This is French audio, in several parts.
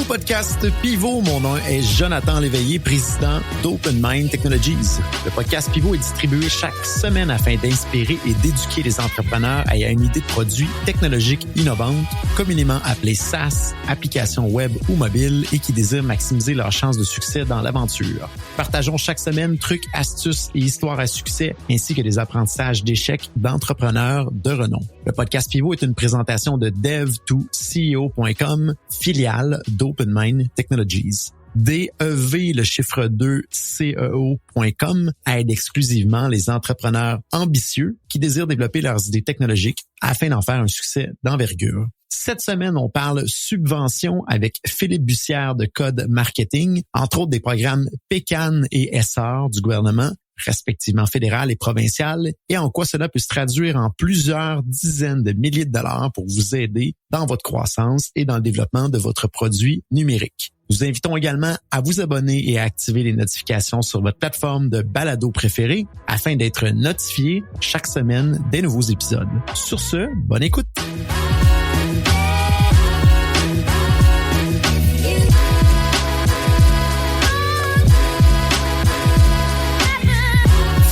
au podcast Pivot. Mon nom est Jonathan Léveillé, président d'Open Mind Technologies. Le podcast Pivot est distribué chaque semaine afin d'inspirer et d'éduquer les entrepreneurs ayant une idée de produit technologique innovante, communément appelée SaaS, application web ou mobile, et qui désirent maximiser leurs chances de succès dans l'aventure. Partageons chaque semaine trucs, astuces et histoires à succès, ainsi que des apprentissages d'échecs d'entrepreneurs de renom. Le podcast Pivot est une présentation de dev2ceo.com, filiale d'Open Mind Technologies. DEV, le chiffre 2, CEO.com aide exclusivement les entrepreneurs ambitieux qui désirent développer leurs idées technologiques afin d'en faire un succès d'envergure. Cette semaine, on parle subvention avec Philippe Bussière de Code Marketing, entre autres des programmes PECAN et ESSOR du gouvernement, respectivement fédéral et provincial, et en quoi cela peut se traduire en plusieurs dizaines de milliers de dollars pour vous aider dans votre croissance et dans le développement de votre produit numérique. Nous vous invitons également à vous abonner et à activer les notifications sur votre plateforme de balado préférée afin d'être notifié chaque semaine des nouveaux épisodes. Sur ce, bonne écoute!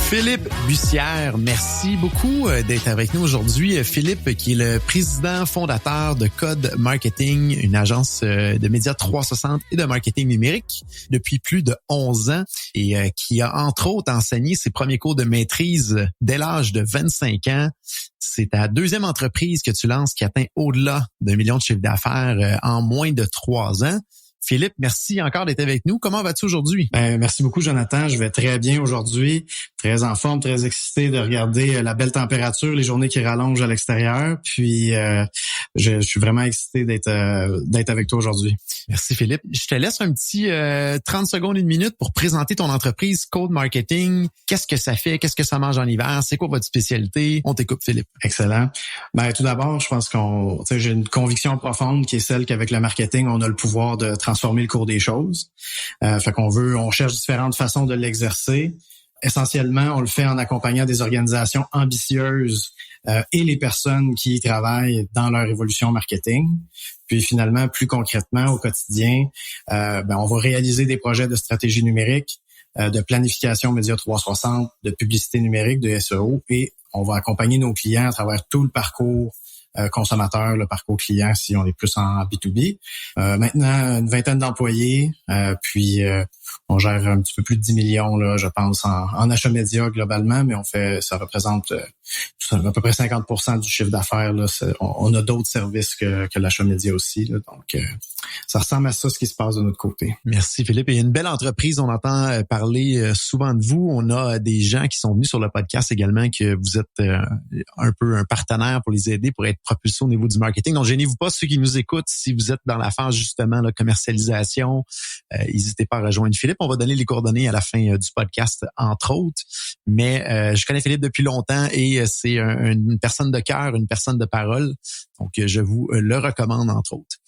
Philippe Bussière, merci beaucoup d'être avec nous aujourd'hui. Philippe, qui est le président fondateur de Code Marketing, une agence de médias 360 et de marketing numérique depuis plus de 11 ans et qui a entre autres enseigné ses premiers cours de maîtrise dès l'âge de 25 ans. C'est ta deuxième entreprise que tu lances qui atteint au-delà d'1 million de chiffre d'affaires en moins de 3 ans. Philippe, merci encore d'être avec nous. Comment vas-tu aujourd'hui? Merci beaucoup, Jonathan. Je vais très bien aujourd'hui. Très en forme, très excité de regarder la belle température, les journées qui rallongent à l'extérieur. Puis, je suis vraiment excité d'être avec toi aujourd'hui. Merci, Philippe. Je te laisse un petit 30 secondes, une minute pour présenter ton entreprise Code Marketing. Qu'est-ce que ça fait? Qu'est-ce que ça mange en hiver? C'est quoi votre spécialité? On t'écoute, Philippe. Excellent. Tout d'abord, je pense j'ai une conviction profonde qui est celle qu'avec le marketing, on a le pouvoir de transformer le cours des choses. On cherche différentes façons de l'exercer. Essentiellement, on le fait en accompagnant des organisations ambitieuses et les personnes qui y travaillent dans leur évolution marketing. Puis finalement, plus concrètement, au quotidien, on va réaliser des projets de stratégie numérique, de planification médias 360, de publicité numérique, de SEO, et on va accompagner nos clients à travers tout le parcours consommateur, le parcours client si on est plus en B2B. Maintenant, une vingtaine d'employés, puis on gère un petit peu plus de 10 millions, là, je pense, en achats médias globalement, mais ça représente à peu près 50% du chiffre d'affaires. Là. On a d'autres services que l'achat média aussi. Là, donc, ça ressemble à ça, ce qui se passe de notre côté. Merci, Philippe. Il y a une belle entreprise. On entend parler souvent de vous. On a des gens qui sont venus sur le podcast également, que vous êtes un peu un partenaire pour les aider, pour être propulsés au niveau du marketing. Donc, gênez-vous pas, ceux qui nous écoutent, si vous êtes dans la phase justement de commercialisation, n'hésitez pas à rejoindre Philippe. On va donner les coordonnées à la fin du podcast, entre autres. Mais je connais Philippe depuis longtemps et c'est une personne de cœur, une personne de parole. Donc, je vous le recommande, entre autres.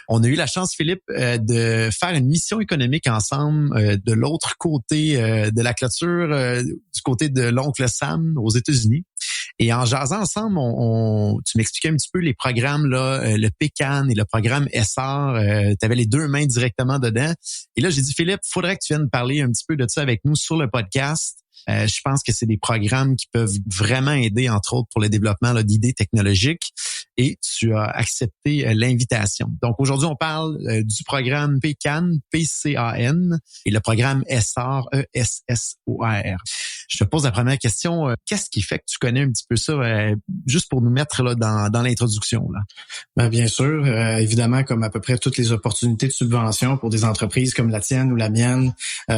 On a eu la chance, Philippe, de faire une mission économique ensemble de l'autre côté de la clôture, du côté de l'oncle Sam aux États-Unis. Et en jasant ensemble, tu m'expliquais un petit peu les programmes, là, le PECAN et le programme ESSOR. Tu avais les deux mains directement dedans. Et là, j'ai dit, Philippe, faudrait que tu viennes parler un petit peu de ça avec nous sur le podcast. Je pense que c'est des programmes qui peuvent vraiment aider, entre autres, pour le développement d'idées technologiques. Et tu as accepté l'invitation. Donc, aujourd'hui, on parle du programme PECAN, PCAN, et le programme ESSOR, ESSOR. Je te pose la première question. Qu'est-ce qui fait que tu connais un petit peu ça, juste pour nous mettre là dans l'introduction, là? Bien sûr, évidemment, comme à peu près toutes les opportunités de subvention pour des entreprises comme la tienne ou la mienne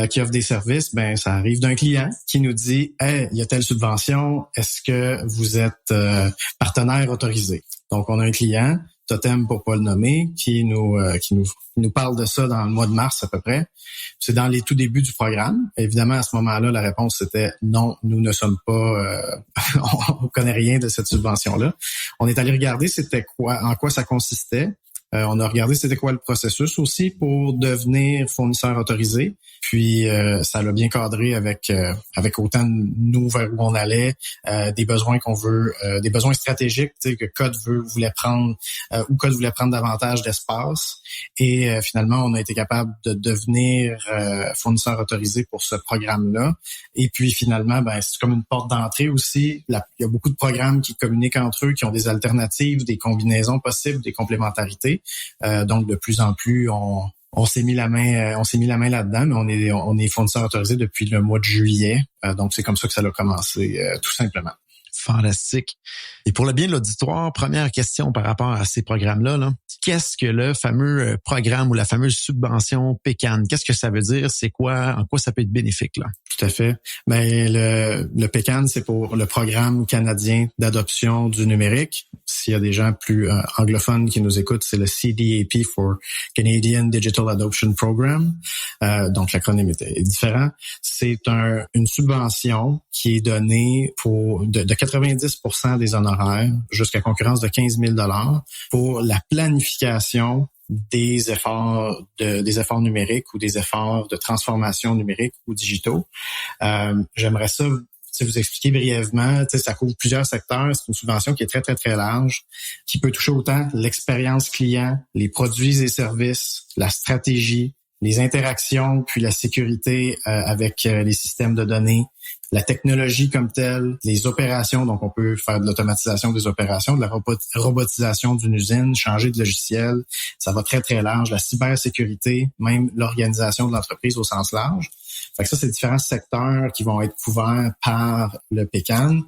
qui offrent des services, ça arrive d'un client qui nous dit « Hey, il y a telle subvention, est-ce que vous êtes partenaire autorisé? » Donc, on a un client, Totem pour pas le nommer, qui nous parle de ça dans le mois de mars à peu près. C'est dans les tout débuts du programme. Évidemment, à ce moment-là, la réponse c'était non, nous ne sommes pas, on connaît rien de cette subvention-là. On est allé regarder en quoi ça consistait. On a regardé c'était quoi le processus aussi pour devenir fournisseur autorisé. Puis ça l'a bien cadré avec autant de nous vers où on allait, des besoins qu'on veut, des besoins stratégiques, tu sais, que Code voulait prendre ou Code voulait prendre davantage d'espace. Et finalement, on a été capable de devenir fournisseur autorisé pour ce programme-là. Et puis finalement, c'est comme une porte d'entrée aussi. Il y a beaucoup de programmes qui communiquent entre eux, qui ont des alternatives, des combinaisons possibles, des complémentarités. Donc de plus en plus, on s'est mis la main là-dedans, mais on est fournisseur autorisé depuis le mois de juillet. Donc c'est comme ça que ça a commencé, tout simplement. Fantastique. Et pour le bien de l'auditoire, première question par rapport à ces programmes-là, là. Qu'est-ce que le fameux programme ou la fameuse subvention PECAN? Qu'est-ce que ça veut dire? C'est quoi? En quoi ça peut être bénéfique, là? Tout à fait. Le PECAN, c'est pour le programme canadien d'adoption du numérique. S'il y a des gens plus anglophones qui nous écoutent, c'est le CDAP for Canadian Digital Adoption Program. Donc, l'acronyme est différent. C'est une subvention qui est donnée de 90% des honoraires jusqu'à concurrence de 15 000 $ pour la planification des efforts numériques ou des efforts de transformation numérique ou digitaux. J'aimerais ça vous expliquer brièvement. Ça couvre plusieurs secteurs. C'est une subvention qui est très, très, très large, qui peut toucher autant l'expérience client, les produits et services, la stratégie, les interactions, puis la sécurité avec les systèmes de données, la technologie comme telle, les opérations, donc on peut faire de l'automatisation des opérations, de la robotisation d'une usine, changer de logiciel, ça va très, très large, la cybersécurité, même l'organisation de l'entreprise au sens large. Fait que ça, c'est différents secteurs qui vont être couverts par le PECAN,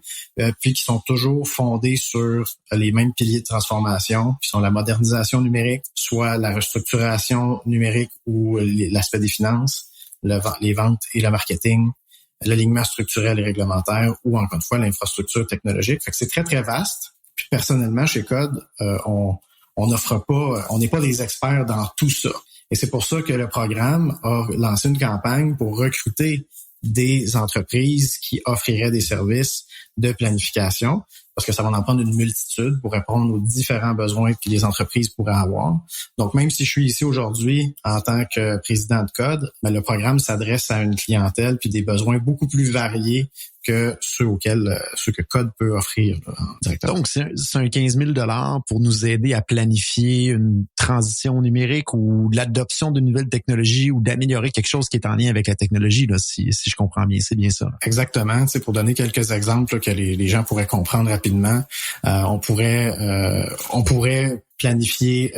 puis qui sont toujours fondés sur les mêmes piliers de transformation, qui sont la modernisation numérique, soit la restructuration numérique ou l'aspect des finances, les ventes et le marketing, l'alignement structurel et réglementaire ou, encore une fois, l'infrastructure technologique. Fait que c'est très, très vaste. Puis personnellement, chez Code, on n'est pas des experts dans tout ça. Et c'est pour ça que le programme a lancé une campagne pour recruter des entreprises qui offriraient des services de planification, parce que ça va en prendre une multitude pour répondre aux différents besoins que les entreprises pourraient avoir. Donc, même si je suis ici aujourd'hui en tant que président de Code, le programme s'adresse à une clientèle puis des besoins beaucoup plus variés que ceux que Code peut offrir directement. Donc, c'est un 15 000 $ pour nous aider à planifier une transition numérique ou l'adoption de nouvelles technologies ou d'améliorer quelque chose qui est en lien avec la technologie, là, si je comprends bien. C'est bien ça. Là. Exactement. Pour donner quelques exemples là, que les gens pourraient comprendre rapidement, on pourrait planifier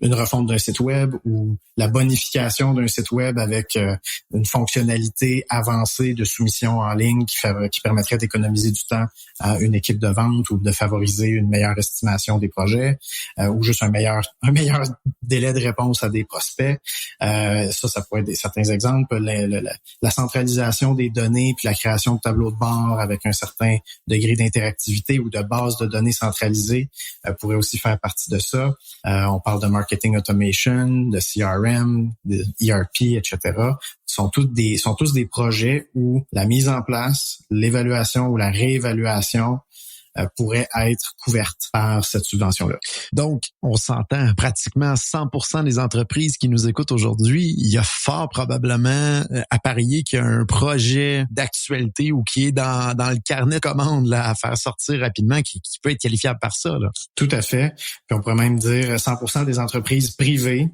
une refonte d'un site web ou la bonification d'un site web avec une fonctionnalité avancée de soumission en ligne qui permettrait d'économiser du temps à une équipe de vente ou de favoriser une meilleure estimation des projets ou juste un meilleur délai de réponse à des prospects. Ça pourrait être certains exemples. La centralisation des données puis la création de tableaux de bord avec un certain degré d'interactivité ou de base de données centralisées pourrait aussi faire partie de ça. On parle de marketing automation, de CRM, de ERP, etc. Sont tous des projets où la mise en place, l'évaluation ou la réévaluation pourrait être couverte par cette subvention-là. Donc, on s'entend pratiquement 100% des entreprises qui nous écoutent aujourd'hui. Il y a fort probablement à parier qu'il y a un projet d'actualité ou qui est dans le carnet de commandes là, à faire sortir rapidement qui peut être qualifiable par ça. Là. Tout à fait. Puis on pourrait même dire 100% des entreprises privées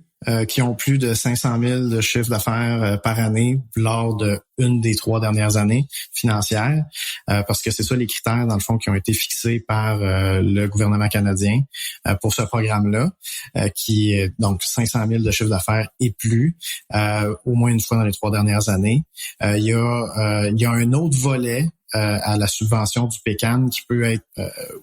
qui ont plus de 500 000 de chiffre d'affaires par année lors de une des 3 dernières années financières, parce que c'est ça les critères, dans le fond, qui ont été fixés par le gouvernement canadien pour ce programme-là, qui est donc 500 000 de chiffre d'affaires et plus, au moins une fois dans les 3 dernières années. Il y a un autre volet à la subvention du PECAN qui peut être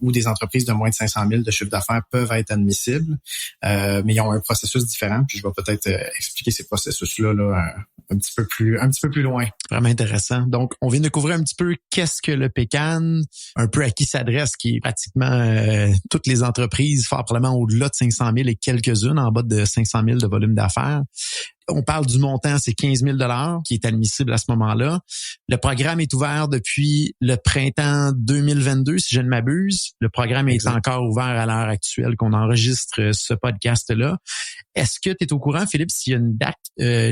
où des entreprises de moins de 500 000 de chiffre d'affaires peuvent être admissibles, mais ils ont un processus différent. Puis je vais peut-être expliquer ces processus-là là, un petit peu plus loin. Vraiment intéressant. Donc, on vient de couvrir un petit peu qu'est-ce que le PECAN, un peu à qui s'adresse, qui est pratiquement toutes les entreprises, fort probablement au-delà de 500 000 et quelques-unes en bas de 500 000 de volume d'affaires. On parle du montant, c'est 15 000 $ qui est admissible à ce moment-là. Le programme est ouvert depuis le printemps 2022, si je ne m'abuse. Le programme est encore ouvert à l'heure actuelle qu'on enregistre ce podcast-là. Est-ce que tu es au courant, Philippe, s'il y a une date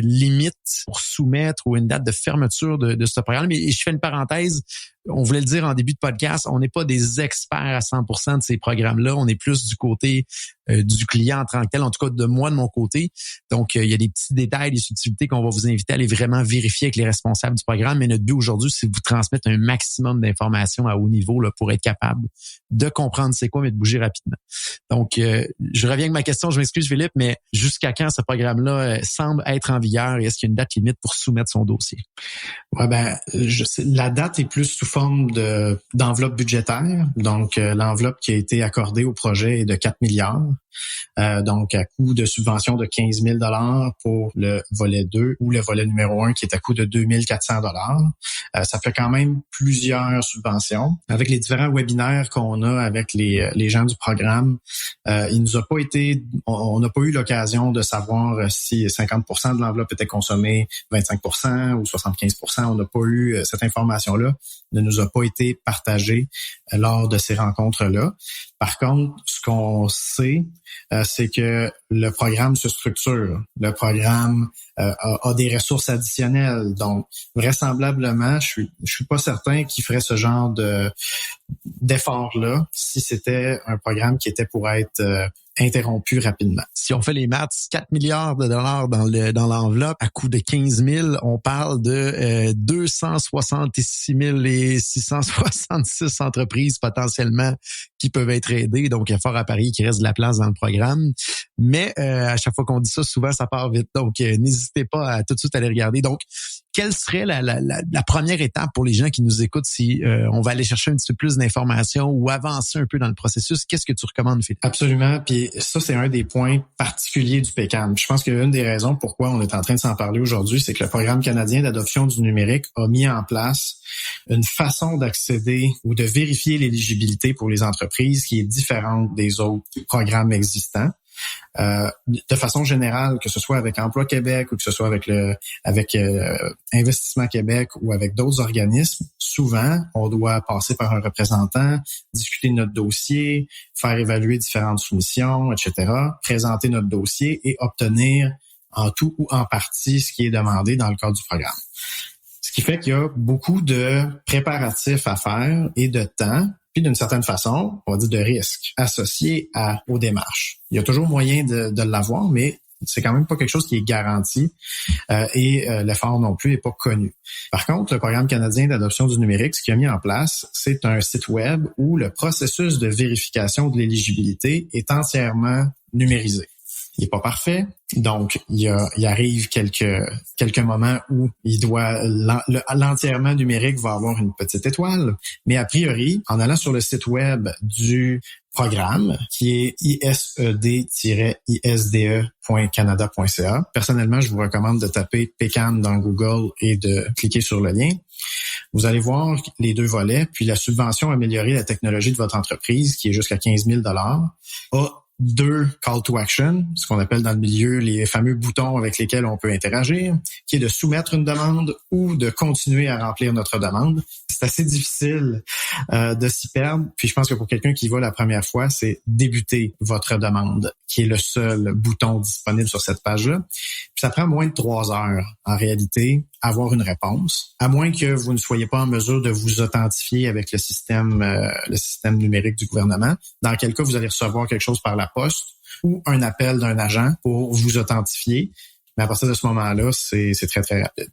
limite pour soumettre ou une date de fermeture de ce programme? Et je fais une parenthèse. On voulait le dire en début de podcast, on n'est pas des experts à 100% de ces programmes-là. On est plus du côté du client en tant que tel, en tout cas de moi, de mon côté. Donc, il y a des petits détails, des subtilités qu'on va vous inviter à aller vraiment vérifier avec les responsables du programme. Mais notre but aujourd'hui, c'est de vous transmettre un maximum d'informations à haut niveau là, pour être capable de comprendre c'est quoi, mais de bouger rapidement. Donc, je reviens avec ma question. Je m'excuse, Philippe, mais jusqu'à quand ce programme-là semble être en vigueur et est-ce qu'il y a une date limite pour soumettre son dossier? Ouais, la date est plus sous forme d'enveloppe budgétaire. Donc, l'enveloppe qui a été accordée au projet est de 4 milliards. Donc, à coût de subvention de 15 000 $ pour le volet 2 ou le volet numéro 1 qui est à coût de 2 400 $. Ça fait quand même plusieurs subventions. Avec les différents webinaires qu'on a avec les gens du programme, il nous a pas été, on n'a pas eu l'occasion de savoir si 50% de l'enveloppe était consommée, 25% ou 75%. On n'a pas eu cette information-là, ne nous a pas été partagée lors de ces rencontres-là. Par contre, ce qu'on sait, c'est que le programme se structure. Le programme a des ressources additionnelles. Donc, vraisemblablement, je suis pas certain qu'il ferait ce genre d'effort-là si c'était un programme qui était pour être interrompu rapidement. Si on fait les maths, 4 milliards de dollars dans l'enveloppe à coût de 15 000, on parle de 266 666 entreprises potentiellement qui peuvent être aidées. Donc, il y a fort à parier qu'il reste de la place dans le programme. Mais à chaque fois qu'on dit ça, souvent, ça part vite. Donc, n'hésitez pas à tout de suite aller regarder. Donc, quelle serait la première étape pour les gens qui nous écoutent si on va aller chercher un petit peu plus d'informations ou avancer un peu dans le processus? Qu'est-ce que tu recommandes, Philippe? Absolument. Puis ça, c'est un des points particuliers du PCAN. Je pense qu'une des raisons pourquoi on est en train de s'en parler aujourd'hui, c'est que le Programme canadien d'adoption du numérique a mis en place une façon d'accéder ou de vérifier l'éligibilité pour les entreprises qui est différente des autres programmes existants. De façon générale, que ce soit avec Emploi Québec ou que ce soit avec Investissement Québec ou avec d'autres organismes, souvent, on doit passer par un représentant, discuter de notre dossier, faire évaluer différentes soumissions, etc., présenter notre dossier et obtenir en tout ou en partie ce qui est demandé dans le cadre du programme. Ce qui fait qu'il y a beaucoup de préparatifs à faire et de temps, puis d'une certaine façon, on va dire de risques associés aux démarches. Il y a toujours moyen de l'avoir, mais c'est quand même pas quelque chose qui est garanti et l'effort non plus est pas connu. Par contre, le Programme canadien d'adoption du numérique, ce qu'il a mis en place, c'est un site web où le processus de vérification de l'éligibilité est entièrement numérisé. Il est pas parfait, donc il arrive quelques moments où l'entièrement numérique va avoir une petite étoile, mais a priori, en allant sur le site web du programme, qui est ised-isde.canada.ca. Personnellement, je vous recommande de taper PCAN dans Google et de cliquer sur le lien. Vous allez voir les deux volets, puis la subvention améliorer la technologie de votre entreprise, qui est jusqu'à 15 000 $, a 2 call to action, ce qu'on appelle dans le milieu les fameux boutons avec lesquels on peut interagir, qui est de soumettre une demande ou de continuer à remplir notre demande. C'est assez difficile de s'y perdre. Puis je pense que pour quelqu'un qui y va la première fois, c'est débuter votre demande, qui est le seul bouton disponible sur cette page-là. Puis ça prend moins de 3 heures, en réalité, avoir une réponse, à moins que vous ne soyez pas en mesure de vous authentifier avec le système numérique du gouvernement, dans quel cas vous allez recevoir quelque chose par la poste ou un appel d'un agent pour vous authentifier. Mais à partir de ce moment-là, c'est très, très rapide.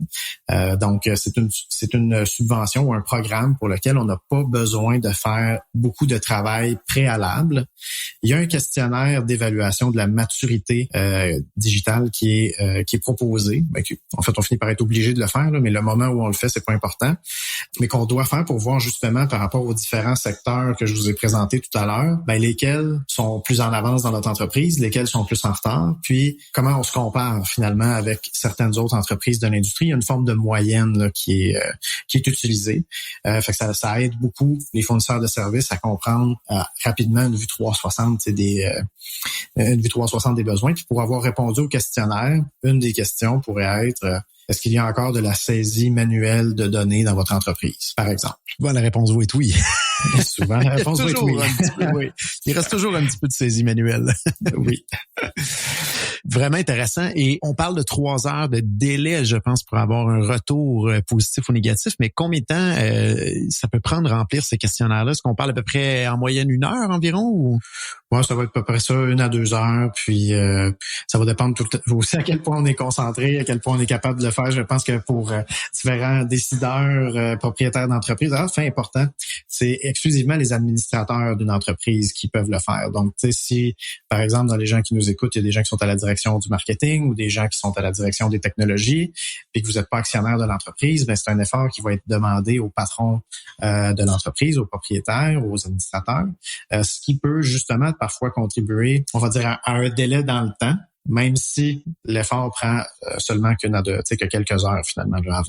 Donc, c'est une subvention ou un programme pour lequel on n'a pas besoin de faire beaucoup de travail préalable. Il y a un questionnaire d'évaluation de la maturité digitale qui est proposé. En fait, on finit par être obligé de le faire, là, mais le moment où on le fait, c'est pas important. Mais qu'on doit faire pour voir justement par rapport aux différents secteurs que je vous ai présentés tout à l'heure, lesquels sont plus en avance dans notre entreprise, lesquels sont plus en retard, puis comment on se compare finalement finalement avec certaines autres entreprises de l'industrie. Il y a une forme de moyenne là, qui est utilisée. Fait que ça aide beaucoup les fournisseurs de services à comprendre rapidement une vue 360 une vue 360 des besoins. Puis pour avoir répondu au questionnaire, une des questions pourrait être est-ce qu'il y a encore de la saisie manuelle de données dans votre entreprise, par exemple? Bon, la réponse va être oui. Souvent, la réponse va être oui. Oui. Il reste toujours un petit peu de saisie manuelle. Oui. Vraiment intéressant. Et on parle de 3 heures de délai, je pense, pour avoir un retour positif ou négatif. Mais combien de temps ça peut prendre remplir ces questionnaires-là? Est-ce qu'on parle à peu près en moyenne 1 heure environ? Ou? Ouais, ça va être à peu près ça, 1 à 2 heures. Puis ça va dépendre aussi à quel point on est concentré, à quel point on est capable de le faire. Je pense que pour différents décideurs, propriétaires d'entreprises, c'est important. C'est exclusivement les administrateurs d'une entreprise qui peuvent le faire. Donc, tu sais, si, par exemple, dans les gens qui nous écoutent, il y a des gens qui sont à la direction du marketing ou des gens qui sont à la direction des technologies, puis que vous n'êtes pas actionnaire de l'entreprise, ben c'est un effort qui va être demandé au patron de l'entreprise, aux propriétaires, aux administrateurs, ce qui peut justement parfois contribuer, on va dire, à un délai dans le temps, même si l'effort prend seulement que quelques heures finalement là,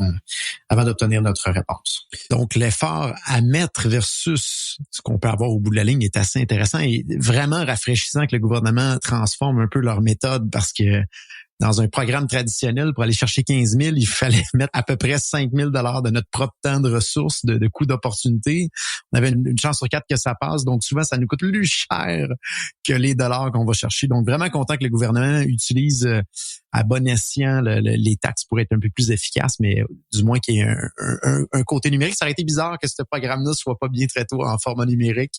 avant d'obtenir notre réponse. Donc, l'effort à mettre versus ce qu'on peut avoir au bout de la ligne est assez intéressant et vraiment rafraîchissant que le gouvernement transforme un peu leur méthode parce que dans un programme traditionnel, pour aller chercher 15 000, il fallait mettre à peu près 5 000 $ de notre propre temps de ressources, de coûts d'opportunité. On avait une chance sur 4 que ça passe, donc souvent, ça nous coûte plus cher que les dollars qu'on va chercher. Donc, vraiment content que le gouvernement utilise à bon escient les taxes pour être un peu plus efficaces, mais du moins qu'il y ait un côté numérique. Ça aurait été bizarre que ce programme-là soit pas bien très tôt en format numérique.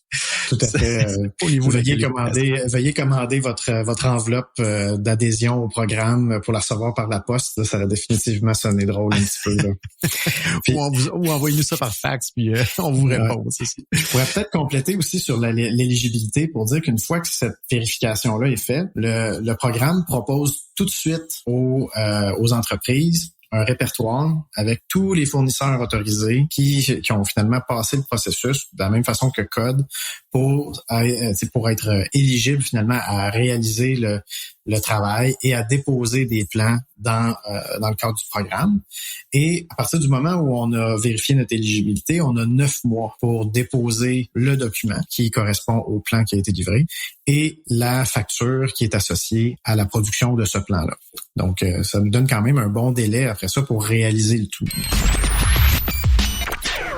Tout à fait. Au niveau veuillez commander votre enveloppe d'adhésion au programme pour la recevoir par la poste. Là, ça a définitivement sonné drôle un petit peu. Là. Puis, ou envoyez-nous ça par fax, puis on vous répond. Je pourrais peut-être compléter aussi sur l'éligibilité pour dire qu'une fois que cette vérification-là est faite, le programme propose tout de suite aux entreprises un répertoire avec tous les fournisseurs autorisés qui ont finalement passé le processus de la même façon que Code pour être éligible finalement à réaliser le travail et à déposer des plans dans le cadre du programme. Et à partir du moment où on a vérifié notre éligibilité, on a 9 mois pour déposer le document qui correspond au plan qui a été livré et la facture qui est associée à la production de ce plan-là. Donc, ça nous donne quand même un bon délai après ça pour réaliser le tout.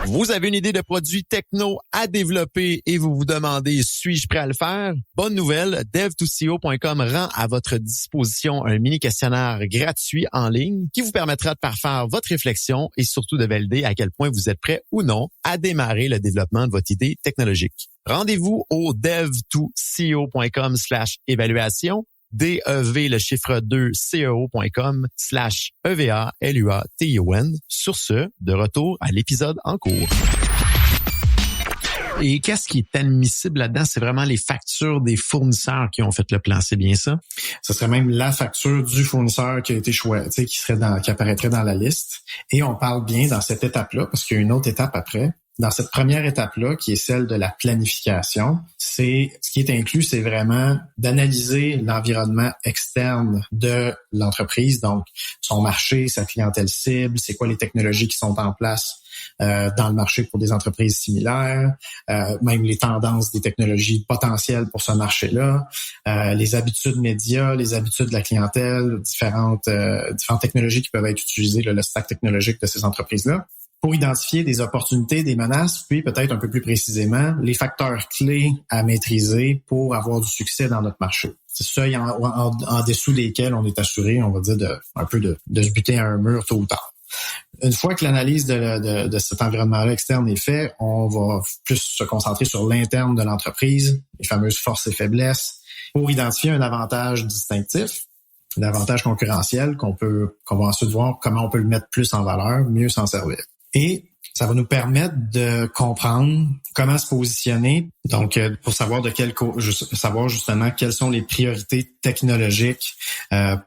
Vous avez une idée de produit techno à développer et vous vous demandez « suis-je prêt à le faire ?» Bonne nouvelle, dev2co.com rend à votre disposition un mini-questionnaire gratuit en ligne qui vous permettra de parfaire votre réflexion et surtout de valider à quel point vous êtes prêt ou non à démarrer le développement de votre idée technologique. Rendez-vous au dev2co.com/évaluation DEV le chiffre 2 CEO.com/EVALUATION. Sur ce, de retour à l'épisode en cours. Et qu'est-ce qui est admissible là-dedans? C'est vraiment les factures des fournisseurs qui ont fait le plan, c'est bien ça? Ce serait même la facture du fournisseur qui a été choisi, qui apparaîtrait dans la liste. Et on parle bien dans cette étape-là, parce qu'il y a une autre étape après. Dans cette première étape-là, qui est celle de la planification, ce qui est inclus, c'est vraiment d'analyser l'environnement externe de l'entreprise, donc son marché, sa clientèle cible, c'est quoi les technologies qui sont en place dans le marché pour des entreprises similaires, même les tendances des technologies potentielles pour ce marché-là, les habitudes médias, les habitudes de la clientèle, différentes technologies qui peuvent être utilisées, le stack technologique de ces entreprises-là, pour identifier des opportunités, des menaces, puis peut-être un peu plus précisément, les facteurs clés à maîtriser pour avoir du succès dans notre marché. C'est ça en dessous desquels on est assuré, on va dire, de se buter à un mur tôt ou tard. Une fois que l'analyse de cet environnement-là externe est faite, on va plus se concentrer sur l'interne de l'entreprise, les fameuses forces et faiblesses, pour identifier un avantage distinctif, un avantage concurrentiel qu'on va ensuite voir comment on peut le mettre plus en valeur, mieux s'en servir. Et Ça va nous permettre de comprendre comment se positionner. Donc, pour savoir savoir justement quelles sont les priorités technologiques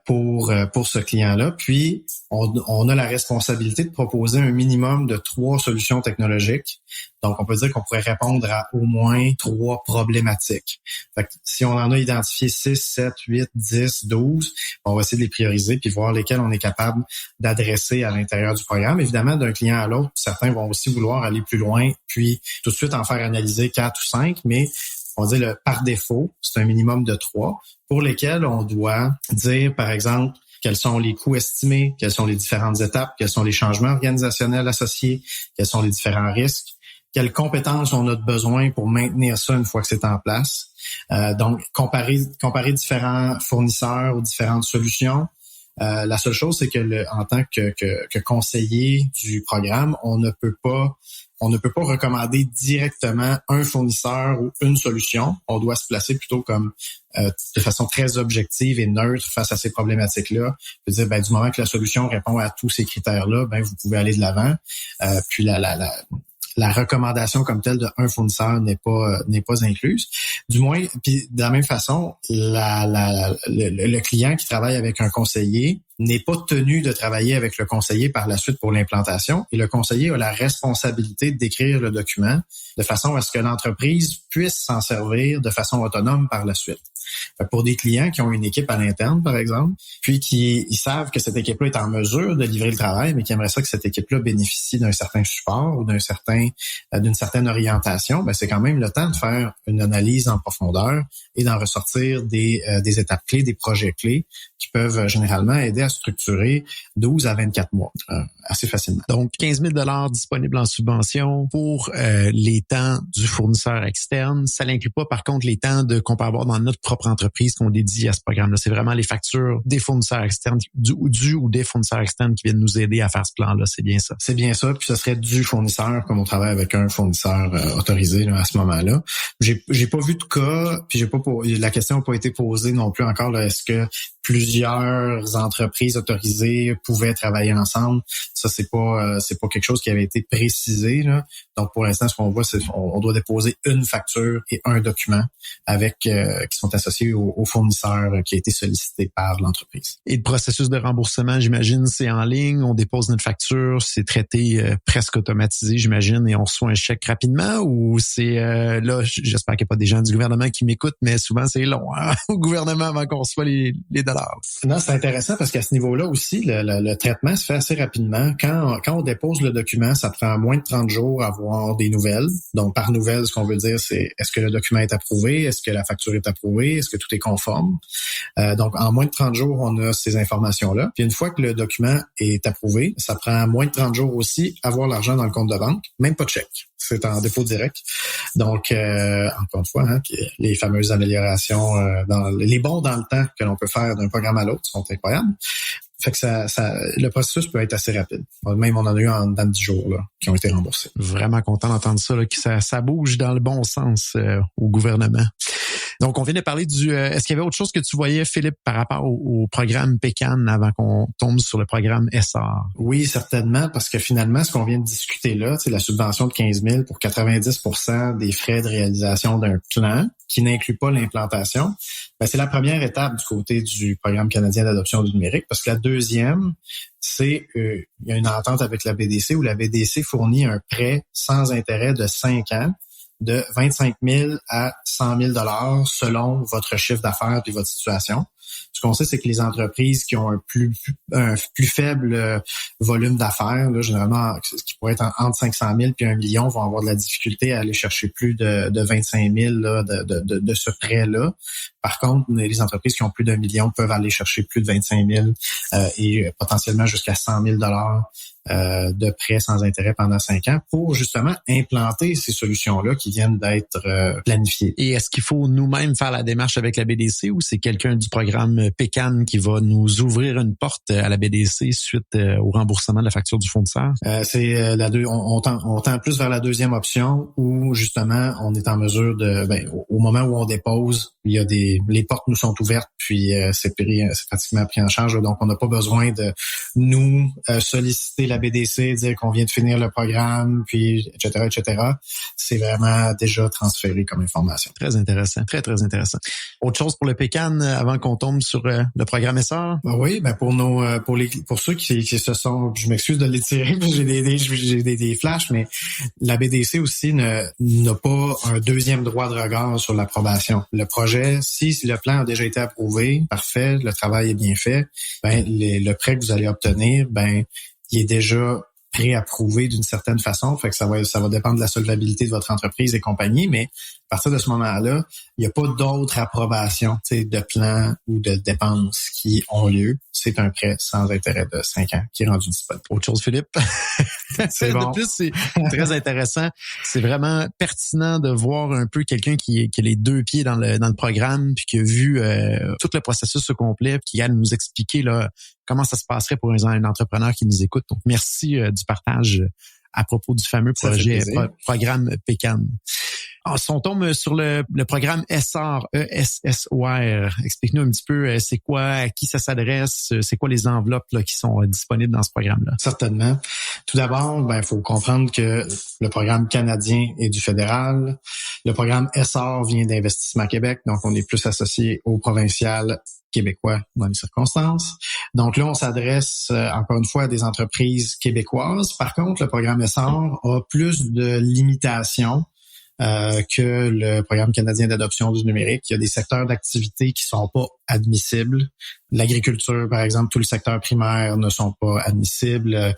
pour ce client-là. Puis, on a la responsabilité de proposer un minimum de 3 solutions technologiques. Donc, on peut dire qu'on pourrait répondre à au moins 3 problématiques. Fait que si on en a identifié 6, 7, 8, 10, 12, on va essayer de les prioriser puis voir lesquels on est capable d'adresser à l'intérieur du programme. Évidemment, d'un client à l'autre, certains vont aussi vouloir aller plus loin puis tout de suite en faire analyser 4 ou 5, mais on va dire par défaut, c'est un minimum de 3 pour lesquels on doit dire, par exemple, quels sont les coûts estimés, quelles sont les différentes étapes, quels sont les changements organisationnels associés, quels sont les différents risques, quelles compétences on a besoin pour maintenir ça une fois que c'est en place. Donc, comparer différents fournisseurs ou différentes solutions. La seule chose, c'est que en tant que conseiller du programme, on ne peut pas recommander directement un fournisseur ou une solution. On doit se placer plutôt comme de façon très objective et neutre face à ces problématiques-là. Je veux dire, du moment que la solution répond à tous ces critères-là, vous pouvez aller de l'avant. Puis la recommandation comme telle de un fournisseur n'est pas incluse. Du moins, puis de la même façon, le client qui travaille avec un conseiller n'est pas tenu de travailler avec le conseiller par la suite pour l'implantation, et le conseiller a la responsabilité d'écrire le document de façon à ce que l'entreprise puisse s'en servir de façon autonome par la suite. Pour des clients qui ont une équipe à l'interne, par exemple, puis ils savent que cette équipe-là est en mesure de livrer le travail, mais qui aimeraient ça que cette équipe-là bénéficie d'un certain support ou d'une certaine orientation, c'est quand même le temps de faire une analyse en profondeur et d'en ressortir des étapes clés, des projets clés qui peuvent généralement aider à structurer 12 à 24 mois assez facilement. Donc, 15 000 disponibles en subvention pour les temps du fournisseur externe. Ça n'inclut pas, par contre, les temps qu'on peut avoir dans notre propre entreprise qu'on dédie à ce programme-là. C'est vraiment les factures des fournisseurs externes, du ou des fournisseurs externes qui viennent nous aider à faire ce plan-là. C'est bien ça. C'est bien ça. Puis ce serait du fournisseur, comme on travaille avec un fournisseur autorisé là, à ce moment-là. J'ai pas vu de cas, puis la question n'a pas été posée non plus encore. Là, est-ce que plusieurs entreprises autorisées pouvaient travailler ensemble? Ça, c'est pas quelque chose qui avait été précisé, là. Donc, pour l'instant, ce qu'on voit, c'est qu'on doit déposer une facture et un document qui sont associés au fournisseur qui a été sollicité par l'entreprise. Et le processus de remboursement, j'imagine, c'est en ligne. On dépose notre facture, c'est traité presque automatisé, j'imagine, et on reçoit un chèque rapidement, ou c'est là, j'espère qu'il n'y a pas des gens du gouvernement qui m'écoutent, mais souvent c'est long au gouvernement avant qu'on reçoit les dollars. Non, c'est intéressant parce qu'à ce niveau-là aussi, le traitement se fait assez rapidement. Quand on dépose le document, ça prend moins de 30 jours à avoir des nouvelles. Donc, par nouvelles, ce qu'on veut dire, c'est est-ce que le document est approuvé? Est-ce que la facture est approuvée? Est-ce que tout est conforme? Donc, en moins de 30 jours, on a ces informations-là. Puis une fois que le document est approuvé, ça prend moins de 30 jours aussi à avoir l'argent dans le compte de banque. Même pas de chèque. C'est en dépôt direct. Donc, encore une fois, les fameuses améliorations les bons dans le temps que l'on peut faire d'un programme à l'autre sont incroyables. Fait que le processus peut être assez rapide. Même on en a eu en 10 jours là, qui ont été remboursés. Vraiment content d'entendre ça, là, que ça bouge dans le bon sens au gouvernement. Donc, on vient de parler est-ce qu'il y avait autre chose que tu voyais, Philippe, par rapport au programme PECAN avant qu'on tombe sur le programme SR? Oui, certainement, parce que finalement, ce qu'on vient de discuter là, c'est la subvention de 15 000 pour 90% des frais de réalisation d'un plan qui n'inclut pas l'implantation. C'est la première étape du côté du Programme canadien d'adoption du numérique, parce que la deuxième, c'est il y a une entente avec la BDC où la BDC fournit un prêt sans intérêt de 5 ans de 25 000 à 100 000 $ selon votre chiffre d'affaires et votre situation. Ce qu'on sait, c'est que les entreprises qui ont un plus faible volume d'affaires, là, généralement, qui pourrait être entre 500 000 puis 1 million, vont avoir de la difficulté à aller chercher plus de 25 000 là, de ce prêt-là. Par contre, les entreprises qui ont plus d'1 million peuvent aller chercher plus de 25 000 et potentiellement jusqu'à 100 000 $ de prêts sans intérêt pendant 5 ans pour justement implanter ces solutions-là qui viennent d'être planifiées. Et est-ce qu'il faut nous-mêmes faire la démarche avec la BDC ou c'est quelqu'un du programme PECAN qui va nous ouvrir une porte à la BDC suite au remboursement de la facture du fournisseur? C'est on tend plus vers la deuxième option où justement on est en mesure au moment où on dépose, il y a les portes nous sont ouvertes puis c'est pratiquement pris en charge, donc on n'a pas besoin de nous solliciter la la BDC, dire qu'on vient de finir le programme, puis etc., c'est vraiment déjà transféré comme information. Très intéressant, très, très intéressant. Autre chose pour le PECAN avant qu'on tombe sur le programme SR? Oui, pour ceux qui se sont, je m'excuse de l'étirer, j'ai des flashs, mais la BDC aussi n'a pas un deuxième droit de regard sur l'approbation. Le projet, si le plan a déjà été approuvé, parfait, le travail est bien fait, le prêt que vous allez obtenir, il est déjà préapprouvé d'une certaine façon, fait que ça va dépendre de la solvabilité de votre entreprise et compagnie, mais à partir de ce moment-là, il n'y a pas d'autres approbations de plans ou de dépenses qui ont lieu. C'est un prêt sans intérêt de 5 ans qui est rendu disponible. Autre chose, Philippe? C'est bon. De plus, c'est très intéressant. C'est vraiment pertinent de voir un peu quelqu'un qui a les deux pieds dans le programme puis qui a vu tout le processus au complet puis qui a nous expliquer là comment ça se passerait pour un entrepreneur qui nous écoute. Donc, merci du partage à propos du fameux projet programme PECAN. Si on tombe sur le programme SR, ESSOR, explique-nous un petit peu c'est quoi, à qui ça s'adresse, c'est quoi les enveloppes là, qui sont disponibles dans ce programme-là? Certainement. Tout d'abord, il faut comprendre que le programme canadien est du fédéral. Le programme SR vient d'Investissement Québec, donc on est plus associé au provincial québécois dans les circonstances. Donc là, on s'adresse encore une fois à des entreprises québécoises. Par contre, le programme SR a plus de limitations que le programme canadien d'adoption du numérique. Il y a des secteurs d'activité qui sont pas admissibles. L'agriculture, par exemple, tout le secteur primaire ne sont pas admissibles.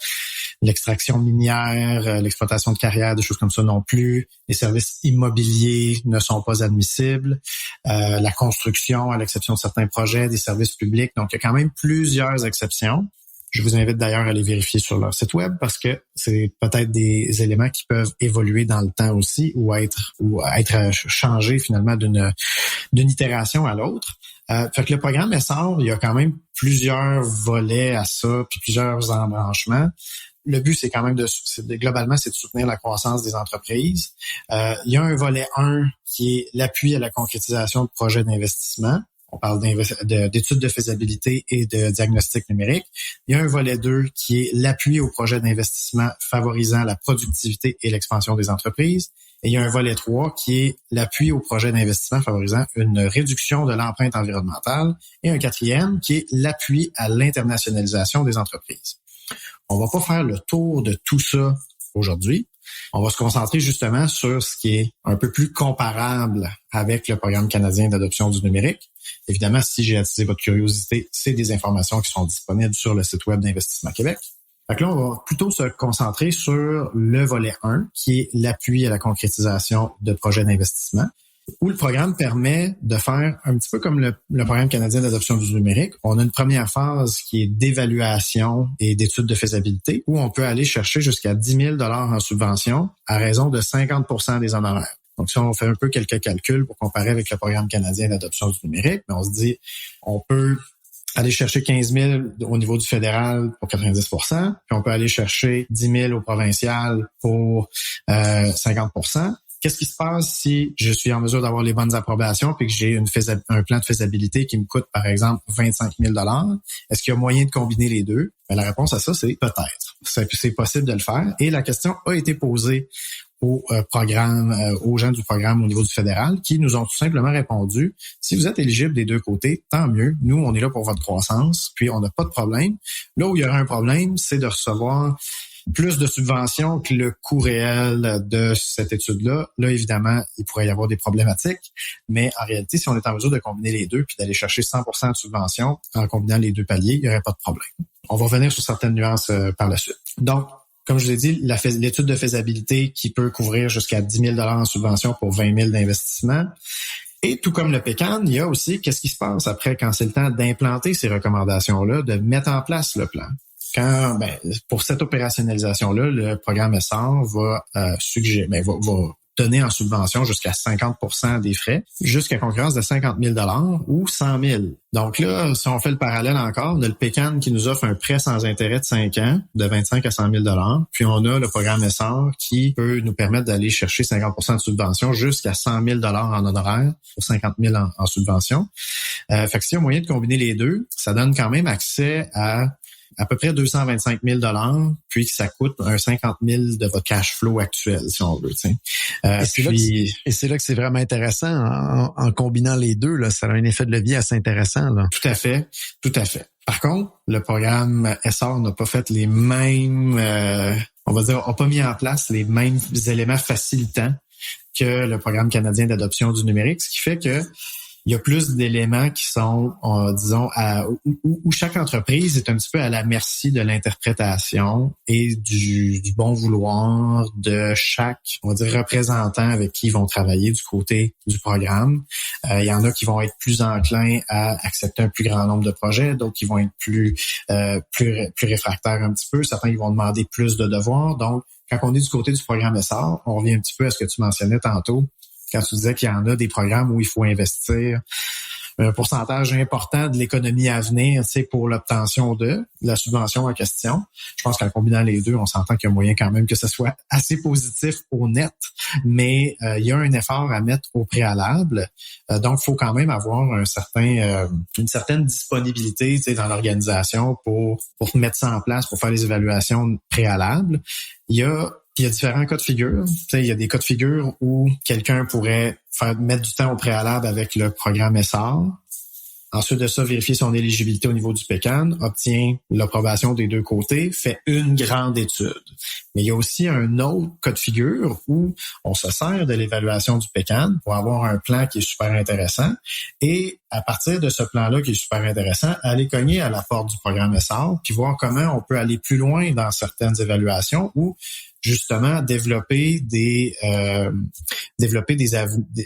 L'extraction minière, l'exploitation de carrière, des choses comme ça non plus. Les services immobiliers ne sont pas admissibles. La construction, à l'exception de certains projets, des services publics. Donc, il y a quand même plusieurs exceptions. Je vous invite d'ailleurs à aller vérifier sur leur site web parce que c'est peut-être des éléments qui peuvent évoluer dans le temps aussi ou être changés finalement d'une itération à l'autre. Fait que le programme SR, il y a quand même plusieurs volets à ça, puis plusieurs embranchements. Le but, c'est quand même globalement, c'est de soutenir la croissance des entreprises. Il y a un volet 1 qui est l'appui à la concrétisation de projets d'investissement. On parle d'études de faisabilité et de diagnostic numérique. Il y a un volet 2 qui est l'appui au projet d'investissement favorisant la productivité et l'expansion des entreprises. Et il y a un volet 3 qui est l'appui au projet d'investissement favorisant une réduction de l'empreinte environnementale. Et un 4e qui est l'appui à l'internationalisation des entreprises. On va pas faire le tour de tout ça aujourd'hui. On va se concentrer justement sur ce qui est un peu plus comparable avec le programme canadien d'adoption du numérique. Évidemment, si j'ai attisé votre curiosité, c'est des informations qui sont disponibles sur le site web d'Investissement Québec. Fait que là, on va plutôt se concentrer sur le volet 1, qui est l'appui à la concrétisation de projets d'investissement, où le programme permet de faire un petit peu comme le programme canadien d'adoption du numérique. On a une première phase qui est d'évaluation et d'études de faisabilité, où on peut aller chercher jusqu'à 10 000 $ en subvention à raison de 50% des honoraires. Donc, si on fait un peu quelques calculs pour comparer avec le programme canadien d'adoption du numérique, on se dit, on peut aller chercher 15 000 au niveau du fédéral pour 90%, puis on peut aller chercher 10 000 au provincial pour 50%. Qu'est-ce qui se passe si je suis en mesure d'avoir les bonnes approbations puis que j'ai un plan de faisabilité qui me coûte, par exemple, 25 000 $? Est-ce qu'il y a moyen de combiner les deux? La réponse à ça, c'est peut-être. C'est possible de le faire. Et la question a été posée aux gens du programme au niveau du fédéral qui nous ont tout simplement répondu, si vous êtes éligible des deux côtés, tant mieux. Nous, on est là pour votre croissance, puis on n'a pas de problème. Là où il y aura un problème, c'est de recevoir plus de subventions que le coût réel de cette étude-là. Là, évidemment, il pourrait y avoir des problématiques, mais en réalité, si on est en mesure de combiner les deux puis d'aller chercher 100% de subventions en combinant les deux paliers, il n'y aurait pas de problème. On va revenir sur certaines nuances par la suite. Donc, comme je l'ai dit, l'étude de faisabilité qui peut couvrir jusqu'à 10 000 $ en subvention pour 20 000 d'investissement. Et tout comme le PECAN, il y a aussi qu'est-ce qui se passe après quand c'est le temps d'implanter ces recommandations-là, de mettre en place le plan. Pour cette opérationnalisation-là, le programme SR va donner en subvention jusqu'à 50% des frais, jusqu'à concurrence de 50 000 $ ou 100 000. Donc là, si on fait le parallèle encore, on a le PECAN qui nous offre un prêt sans intérêt de 5 ans, de 25 à 100 000 $. Puis on a le programme SR qui peut nous permettre d'aller chercher 50% de subvention jusqu'à 100 000 $ en honoraires pour 50 000 en subvention. Fait que s'il y a moyen de combiner les deux, ça donne quand même accès à à peu près 225 000 $, puis que ça coûte un 50 000 de votre cash flow actuel, si on veut. Et c'est là que c'est vraiment intéressant en combinant les deux. Là, ça a un effet de levier assez intéressant. Là. Tout à fait. Par contre, le programme Essor n'a pas fait les mêmes, on va dire, n'a pas mis en place les mêmes éléments facilitants que le programme canadien d'adoption du numérique, ce qui fait que il y a plus d'éléments qui sont, disons, où chaque entreprise est un petit peu à la merci de l'interprétation et du bon vouloir de chaque, on va dire, représentant avec qui ils vont travailler du côté du programme. Il y en a qui vont être plus enclins à accepter un plus grand nombre de projets, d'autres qui vont être plus réfractaires un petit peu. Certains, ils vont demander plus de devoirs. Donc, quand on est du côté du programme Essor, on revient un petit peu à ce que tu mentionnais tantôt, quand tu disais qu'il y en a des programmes où il faut investir un pourcentage important de l'économie à venir, pour l'obtention de la subvention en question. Je pense qu'en combinant les deux, on s'entend qu'il y a moyen quand même que ce soit assez positif au net, mais il y a un effort à mettre au préalable. Donc, il faut quand même avoir une certaine disponibilité dans l'organisation pour mettre ça en place, pour faire les évaluations préalables. Il y a différents cas de figure. Il y a des cas de figure où quelqu'un pourrait mettre du temps au préalable avec le programme Essor. Ensuite de ça, vérifier son éligibilité au niveau du PECAN, obtient l'approbation des deux côtés, fait une grande étude. Mais il y a aussi un autre cas de figure où on se sert de l'évaluation du PECAN pour avoir un plan qui est super intéressant. Et à partir de ce plan-là qui est super intéressant, aller cogner à la porte du programme Essor, puis voir comment on peut aller plus loin dans certaines évaluations où justement développer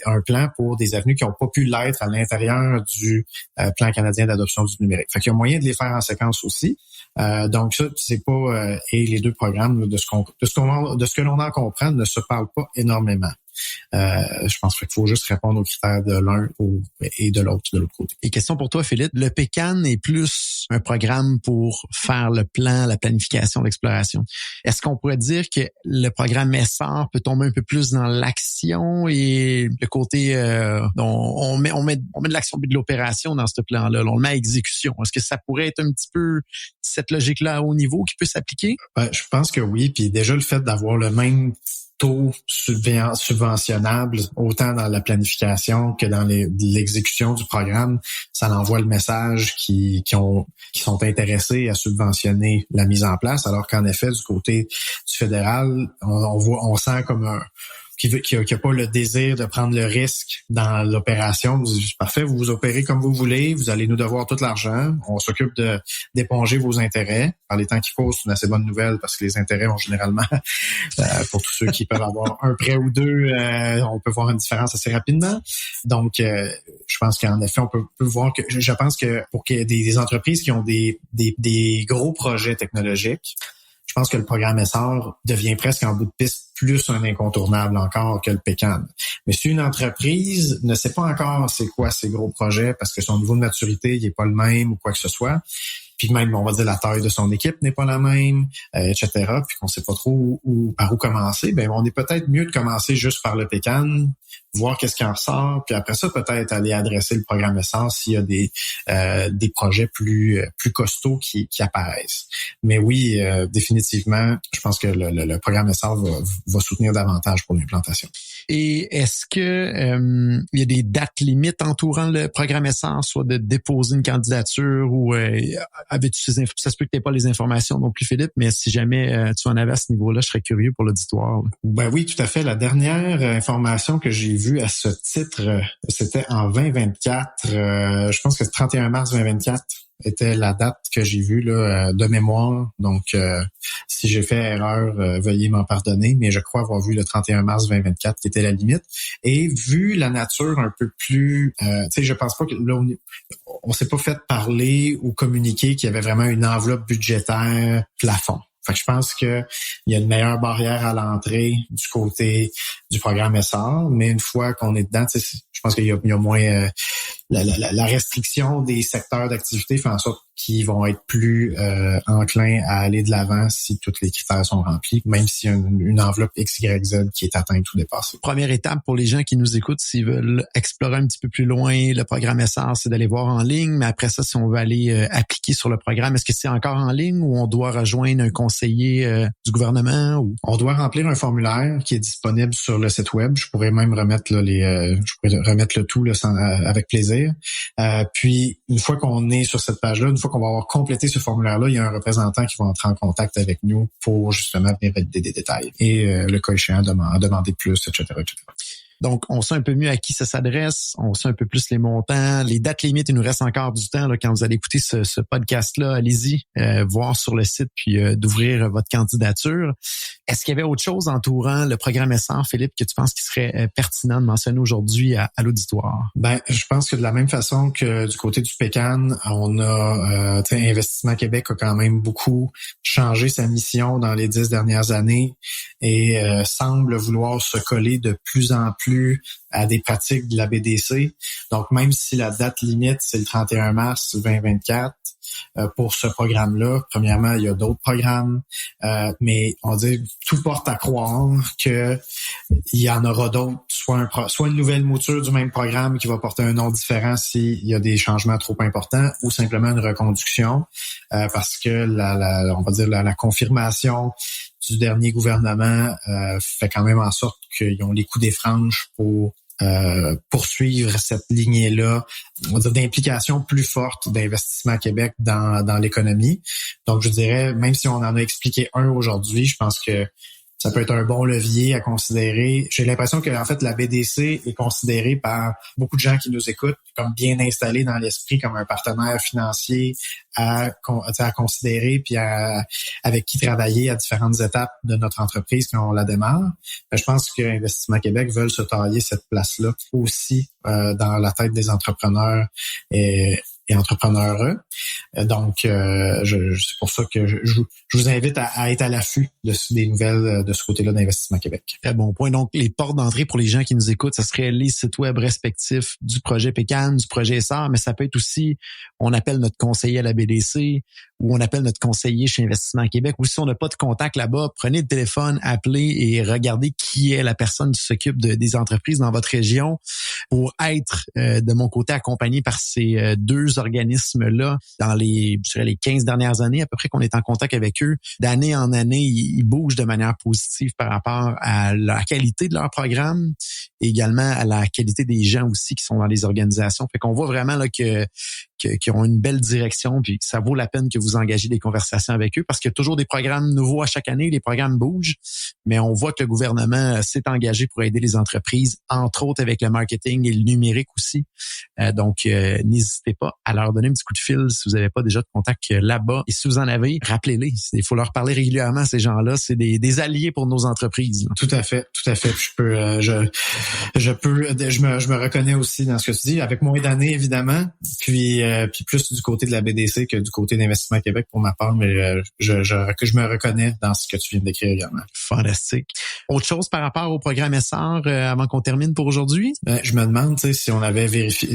un plan pour des avenues qui n'ont pas pu l'être à l'intérieur du plan canadien d'adoption du numérique. Fait qu'il y a moyen de les faire en séquence aussi. Donc ça, c'est pas et les deux programmes de ce que l'on en comprend ne se parlent pas énormément. Je pense qu'il faut juste répondre aux critères de l'un et de l'autre côté. Et question pour toi, Philippe. Le PECAN est plus un programme pour faire le plan, la planification, l'exploration. Est-ce qu'on pourrait dire que le programme Essor peut tomber un peu plus dans l'action et le côté on met de l'action et de l'opération dans ce plan-là, on le met à exécution. Est-ce que ça pourrait être un petit peu cette logique-là à haut niveau qui peut s'appliquer? Je pense que oui. Puis déjà, le fait d'avoir le même taux subventionnable, autant dans la planification que dans l'exécution du programme, ça envoie le message qui sont intéressés à subventionner la mise en place, alors qu'en effet, du côté du fédéral, on sent comme qui a pas le désir de prendre le risque dans l'opération. Vous dites, parfait, vous opérez comme vous voulez, vous allez nous devoir tout l'argent, on s'occupe d'éponger vos intérêts. Par les temps qui passent, c'est une assez bonne nouvelle parce que les intérêts ont généralement, pour tous ceux qui peuvent avoir un prêt ou deux, on peut voir une différence assez rapidement. Donc, je pense qu'en effet, on peut voir que je pense que pour qu'il y ait des entreprises qui ont des gros projets technologiques, je pense que le programme Essor devient presque en bout de piste plus un incontournable encore que le PECAN. Mais si une entreprise ne sait pas encore c'est quoi ces gros projets parce que son niveau de maturité n'est pas le même ou quoi que ce soit, puis même, on va dire, la taille de son équipe n'est pas la même, etc., puis qu'on sait pas trop par où commencer, ben on est peut-être mieux de commencer juste par le PECAN, voir qu'est-ce qui en ressort, puis après ça, peut-être aller adresser le programme Essor s'il y a des projets plus costauds qui apparaissent. Mais oui, définitivement, je pense que le programme Essor va soutenir davantage pour l'implantation. Et est-ce que il y a des dates limites entourant le programme Essor, soit de déposer une candidature ou avais-tu ça se peut que tu n'aies pas les informations non plus, Philippe, mais si jamais tu en avais à ce niveau-là, je serais curieux pour l'auditoire. Ben oui, tout à fait. La dernière information que j'ai vue à ce titre, c'était en 2024. Je pense que le 31 mars 2024 était la date que j'ai vue là, de mémoire. Donc, si j'ai fait erreur, veuillez m'en pardonner, mais je crois avoir vu le 31 mars 2024 qui était la limite. Et vu la nature un peu plus... tu sais, je pense pas que là, on s'est pas fait parler ou communiquer qu'il y avait vraiment une enveloppe budgétaire plafond. Fait que je pense que il y a une meilleure barrière à l'entrée du côté du programme Essor, mais une fois qu'on est dedans, je pense qu'il y a moins la restriction des secteurs d'activité fait en sorte qui vont être plus enclins à aller de l'avant si tous les critères sont remplis, même s'il y a une enveloppe XYZ qui est atteinte ou dépassée. Première étape pour les gens qui nous écoutent, s'ils veulent explorer un petit peu plus loin le programme Essar, c'est d'aller voir en ligne. Mais après ça, si on veut aller appliquer sur le programme, est-ce que c'est encore en ligne ou on doit rejoindre un conseiller du gouvernement? Ou... On doit remplir un formulaire qui est disponible sur le site web. Je pourrais même remettre là, je pourrais remettre le tout là, avec plaisir. Puis, une fois qu'on est sur cette page-là, une fois qu'on va avoir complété ce formulaire-là, il y a un représentant qui va entrer en contact avec nous pour justement venir valider des détails et le cas échéant demander plus, etc., etc. Donc, on sait un peu mieux à qui ça s'adresse, on sait un peu plus les montants, les dates limites, il nous reste encore du temps là, quand vous allez écouter ce podcast-là, allez-y, voir sur le site puis d'ouvrir votre candidature. Est-ce qu'il y avait autre chose entourant le programme Essar, Philippe, que tu penses qu'il serait pertinent de mentionner aujourd'hui à l'auditoire? Ben, je pense que de la même façon que du côté du PECAN, on a Investissement Québec a quand même beaucoup changé sa mission dans les 10 dernières années et semble vouloir se coller de plus en plus à des pratiques de la BDC. Donc, même si la date limite, c'est le 31 mars 2024, pour ce programme-là, premièrement, il y a d'autres programmes, mais on dit tout porte à croire que il y en aura d'autres, soit une nouvelle mouture du même programme qui va porter un nom différent s'il y a des changements trop importants, ou simplement une reconduction, parce que on va dire la confirmation du dernier gouvernement fait quand même en sorte qu'ils ont les coups des franges pour poursuivre cette lignée-là, on va dire d'implication plus forte d'Investissement Québec dans l'économie. Donc, je dirais, même si on en a expliqué un aujourd'hui, je pense que ça peut être un bon levier à considérer. J'ai l'impression que, en fait, la BDC est considérée par beaucoup de gens qui nous écoutent comme bien installée dans l'esprit, comme un partenaire financier à considérer puis avec qui travailler à différentes étapes de notre entreprise quand on la démarre. Je pense que Investissement Québec veulent se tailler cette place-là aussi dans la tête des entrepreneurs et entrepreneureux. Donc, c'est pour ça que je vous invite à être à l'affût des nouvelles de ce côté-là d'Investissement Québec. Très bon point. Donc, les portes d'entrée pour les gens qui nous écoutent, ça serait les sites web respectifs du projet PECAN, du projet Essar, mais ça peut être aussi, on appelle notre conseiller à la BDC ou on appelle notre conseiller chez Investissement Québec. Ou si on n'a pas de contact là-bas, prenez le téléphone, appelez et regardez qui est la personne qui s'occupe des entreprises dans votre région pour être, de mon côté, accompagné par ces deux organismes-là dans les 15 dernières années à peu près qu'on est en contact avec eux. D'année en année, ils bougent de manière positive par rapport à la qualité de leur programme et également à la qualité des gens aussi qui sont dans les organisations. Fait qu'on voit vraiment là qu'ils ont une belle direction puis que ça vaut la peine que vous engagez des conversations avec eux parce qu'il y a toujours des programmes nouveaux à chaque année, les programmes bougent, mais on voit que le gouvernement s'est engagé pour aider les entreprises, entre autres avec le marketing et le numérique aussi. Donc, n'hésitez pas à leur donner un petit coup de fil si vous n'avez pas déjà de contact là-bas. Et si vous en avez, rappelez-les. Il faut leur parler régulièrement, ces gens-là. C'est des alliés pour nos entreprises. Tout à fait. Je me reconnais aussi dans ce que tu dis, avec moins d'années, évidemment, puis plus du côté de la BDC que du côté d'Investissement Québec pour ma part, mais je me reconnais dans ce que tu viens de décrire également. Fantastique. Autre chose par rapport au programme Essar avant qu'on termine pour aujourd'hui? Je me demande si on avait vérifié,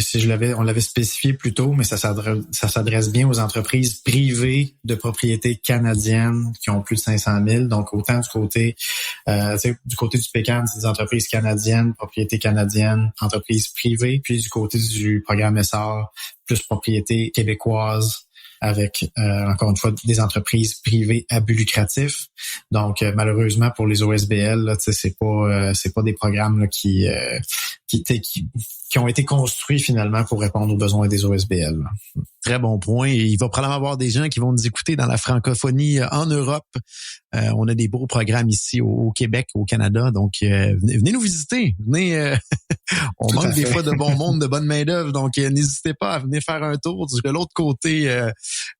on l'avait spécifié plus tôt, mais ça s'adresse bien aux entreprises privées de propriété canadienne qui ont plus de 500 000. Donc, autant du côté du PECAN, c'est des entreprises canadiennes, propriété canadienne, entreprises privées. Puis du côté du programme Essar, plus propriété québécoise avec, encore une fois, des entreprises privées à but lucratif. Donc, malheureusement, pour les OSBL, là, c'est pas des programmes là, qui ont été construits finalement pour répondre aux besoins des OSBL. Très bon point. Et il va probablement y avoir des gens qui vont nous écouter dans la francophonie en Europe. On a des beaux programmes ici au Québec, au Canada. Donc, venez nous visiter. Venez. On manque des fois de bon monde, de bonne main-d'œuvre. Donc, n'hésitez pas à venir faire un tour de l'autre côté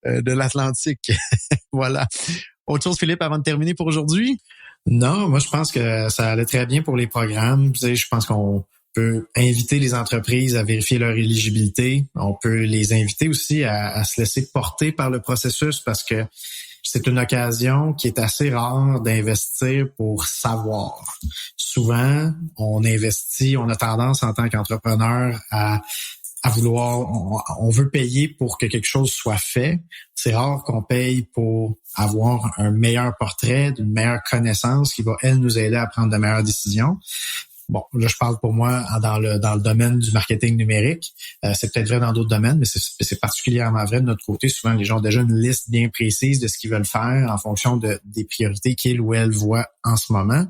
de l'Atlantique. Voilà. Autre chose, Philippe, avant de terminer pour aujourd'hui? Non, moi, je pense que ça allait très bien pour les programmes. Tu sais, je pense qu'on peut inviter les entreprises à vérifier leur éligibilité. On peut les inviter aussi à se laisser porter par le processus parce que c'est une occasion qui est assez rare d'investir pour savoir. Souvent, on investit, on a tendance en tant qu'entrepreneur à à vouloir, on veut payer pour que quelque chose soit fait. C'est rare qu'on paye pour avoir un meilleur portrait, d'une meilleure connaissance qui va, elle, nous aider à prendre de meilleures décisions. Bon, là, je parle pour moi dans le domaine du marketing numérique. C'est peut-être vrai dans d'autres domaines, mais c'est particulièrement vrai de notre côté. Souvent, les gens ont déjà une liste bien précise de ce qu'ils veulent faire en fonction des priorités qu'ils ou elles voient en ce moment.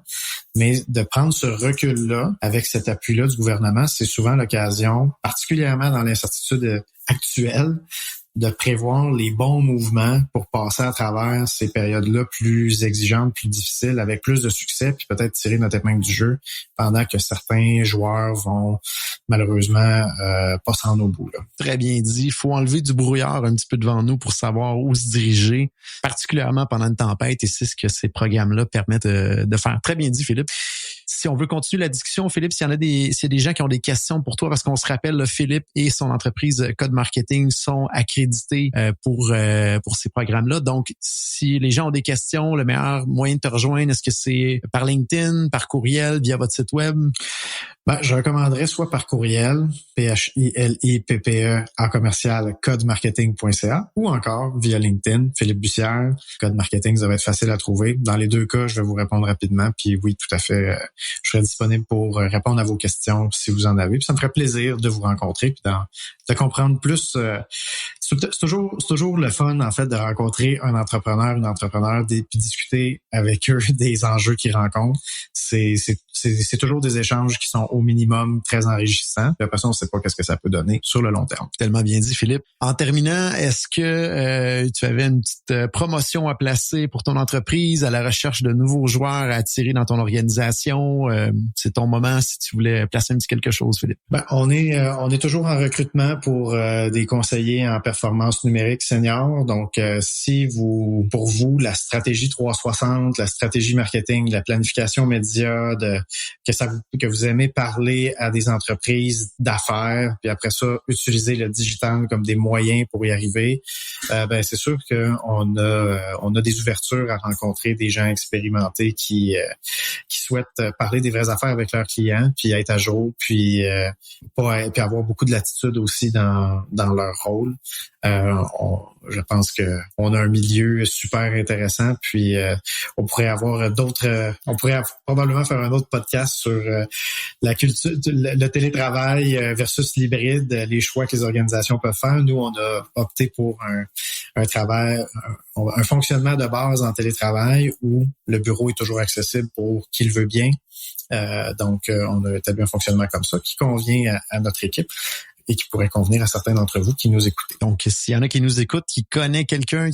Mais de prendre ce recul-là, avec cet appui-là du gouvernement, c'est souvent l'occasion, particulièrement dans l'incertitude actuelle, de prévoir les bons mouvements pour passer à travers ces périodes-là plus exigeantes, plus difficiles, avec plus de succès, puis peut-être tirer notre épingle du jeu pendant que certains joueurs vont malheureusement pas s'en au bout. Là. Très bien dit. Il faut enlever du brouillard un petit peu devant nous pour savoir où se diriger, particulièrement pendant une tempête, et c'est ce que ces programmes-là permettent de faire. Très bien dit, Philippe. Si on veut continuer la discussion, Philippe, s'il y a des gens qui ont des questions pour toi, parce qu'on se rappelle, là, Philippe et son entreprise Code Marketing sont accrédités pour ces programmes-là. Donc, si les gens ont des questions, le meilleur moyen de te rejoindre, est-ce que c'est par LinkedIn, par courriel, via votre site web? Ben, je recommanderais soit par courriel, philippe@codemarketing.ca, ou encore via LinkedIn, Philippe Bussière, Code Marketing, ça va être facile à trouver. Dans les deux cas, je vais vous répondre rapidement. Puis oui, tout à fait, je serai disponible pour répondre à vos questions si vous en avez. Puis ça me ferait plaisir de vous rencontrer puis de comprendre plus. C'est toujours le fun, en fait, de rencontrer un entrepreneur, une entrepreneur, puis discuter avec eux des enjeux qu'ils rencontrent. C'est toujours des échanges qui sont au minimum très enrichissants. Puis après ça, on ne sait pas qu'est-ce que ça peut donner sur le long terme. Tellement bien dit, Philippe. En terminant, est-ce que tu avais une petite promotion à placer pour ton entreprise, à la recherche de nouveaux joueurs à attirer dans ton organisation? C'est ton moment si tu voulais placer un petit quelque chose, Philippe. Ben, on est toujours en recrutement pour des conseillers en performance numérique senior. Donc, pour vous, la stratégie 360, la stratégie marketing, la planification média, que vous aimez parler à des entreprises d'affaires, puis après ça, utiliser le digital comme des moyens pour y arriver, ben c'est sûr qu'on a des ouvertures à rencontrer des gens expérimentés qui souhaitent parler des vraies affaires avec leurs clients, puis être à jour, puis avoir beaucoup de latitude aussi dans leur rôle. Je pense que on a un milieu super intéressant, puis on pourrait probablement faire un autre podcast sur la culture, le télétravail versus l'hybride, les choix que les organisations peuvent faire. Nous, on a opté pour un travail, un fonctionnement de base en télétravail où le bureau est toujours accessible pour qui le veut bien. Donc, on a établi un fonctionnement comme ça qui convient à notre équipe et qui pourrait convenir à certains d'entre vous qui nous écoutez. Donc, s'il y en a qui nous écoutent, qui connaît quelqu'un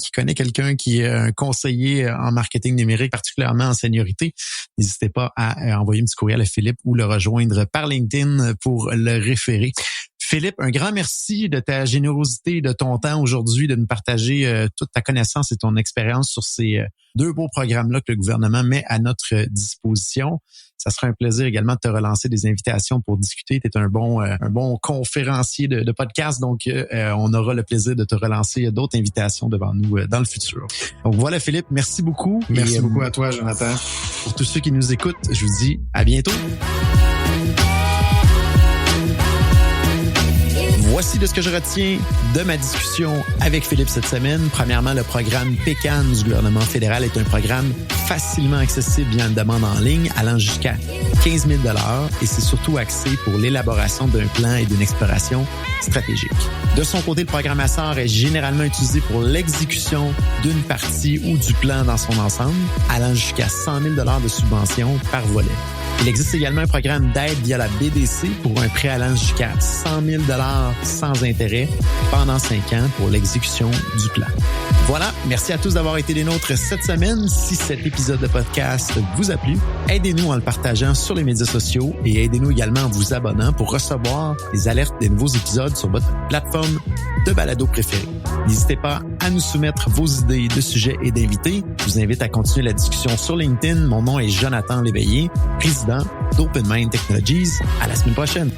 qui est un conseiller en marketing numérique, particulièrement en seniorité, n'hésitez pas à envoyer un petit courriel à Philippe ou le rejoindre par LinkedIn pour le référer. Philippe, un grand merci de ta générosité, de ton temps aujourd'hui, de nous partager toute ta connaissance et ton expérience sur ces deux beaux programmes-là que le gouvernement met à notre disposition. Ça sera un plaisir également de te relancer des invitations pour discuter. Tu es un bon conférencier de podcast, donc on aura le plaisir de te relancer d'autres invitations devant nous dans le futur. Donc voilà, Philippe, merci beaucoup. Merci beaucoup à toi, Jonathan. Pour tous ceux qui nous écoutent, je vous dis à bientôt. Voici de ce que je retiens de ma discussion avec Philippe cette semaine. Premièrement, le programme PECAN du gouvernement fédéral est un programme facilement accessible via une demande en ligne allant jusqu'à 15 000 $ et c'est surtout axé pour l'élaboration d'un plan et d'une exploration stratégique. De son côté, le programme ASSOR est généralement utilisé pour l'exécution d'une partie ou du plan dans son ensemble, allant jusqu'à 100 000 $ de subventions par volet. Il existe également un programme d'aide via la BDC pour un prêt allant jusqu'à 100 000 $ sans intérêt pendant 5 ans pour l'exécution du plan. Voilà, merci à tous d'avoir été des nôtres cette semaine. Si cet épisode de podcast vous a plu, aidez-nous en le partageant sur les médias sociaux et aidez-nous également en vous abonnant pour recevoir les alertes des nouveaux épisodes sur votre plateforme de balado préférée. N'hésitez pas à nous soumettre vos idées de sujets et d'invités. Je vous invite à continuer la discussion sur LinkedIn. Mon nom est Jonathan Léveillé, président d'Open Mind Technologies. À la semaine prochaine.